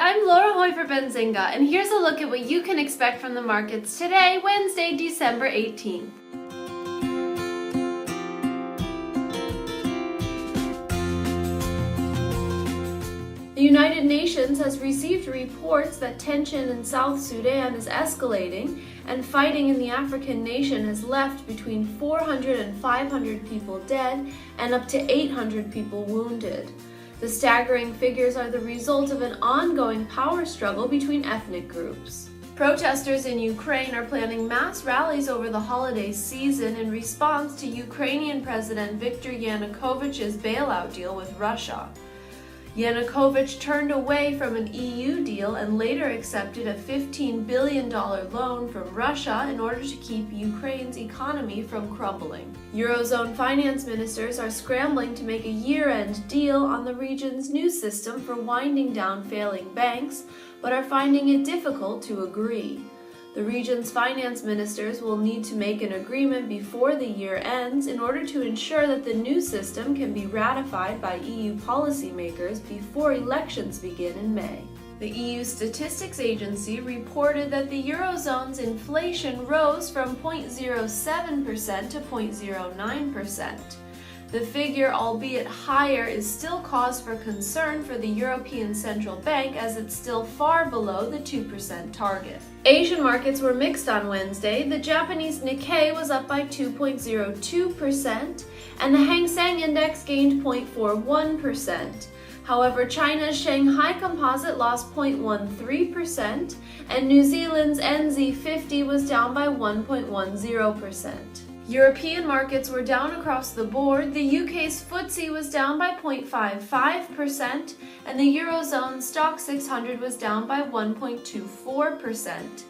Hi, I'm Laura Hoy for Benzinga, and here's a look at what you can expect from the markets today, Wednesday, December 18th. The United Nations has received reports that tension in South Sudan is escalating, and fighting in the African nation has left between 400 and 500 people dead and up to 800 people wounded. The staggering figures are the result of an ongoing power struggle between ethnic groups. Protesters in Ukraine are planning mass rallies over the holiday season in response to Ukrainian President Viktor Yanukovych's bailout deal with Russia. Yanukovych turned away from an EU deal and later accepted a $15 billion loan from Russia in order to keep Ukraine's economy from crumbling. Eurozone finance ministers are scrambling to make a year-end deal on the region's new system for winding down failing banks, but are finding it difficult to agree. The region's finance ministers will need to make an agreement before the year ends in order to ensure that the new system can be ratified by EU policymakers before elections begin in May. The EU Statistics Agency reported that the Eurozone's inflation rose from 0.07% to 0.09%. The figure, albeit higher, is still cause for concern for the European Central Bank as it's still far below the 2% target. Asian markets were mixed on Wednesday. The Japanese Nikkei was up by 2.02%, and the Hang Seng Index gained 0.41%. However, China's Shanghai Composite lost 0.13%, and New Zealand's NZ50 was down by 1.10%. European markets were down across the board. The UK's FTSE was down by 0.55%, and the Eurozone Stock 600 was down by 1.24%.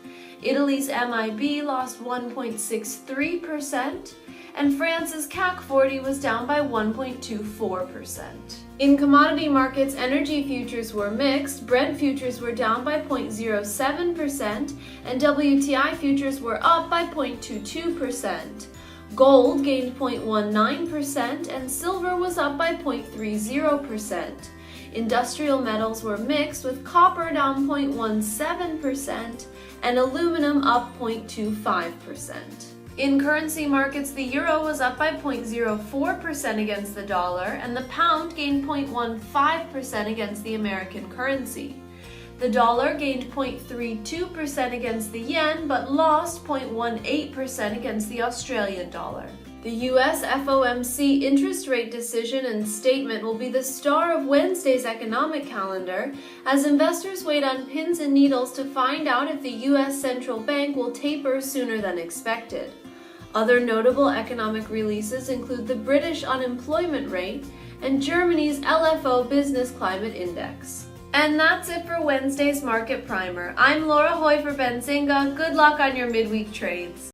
Italy's MIB lost 1.63%, and France's CAC 40 was down by 1.24%. In commodity markets, energy futures were mixed. Brent futures were down by 0.07%, and WTI futures were up by 0.22%. Gold gained 0.19%, and silver was up by 0.30%. Industrial metals were mixed, with copper down 0.17% and aluminum up 0.25%. In currency markets, the euro was up by 0.04% against the dollar, and the pound gained 0.15% against the American currency. The dollar gained 0.32% against the yen, but lost 0.18% against the Australian dollar. The US FOMC interest rate decision and statement will be the star of Wednesday's economic calendar, as investors wait on pins and needles to find out if the US central bank will taper sooner than expected. Other notable economic releases include the British unemployment rate and Germany's LFO Business Climate Index. And that's it for Wednesday's Market Primer. I'm Laura Hoy for Benzinga. Good luck on your midweek trades.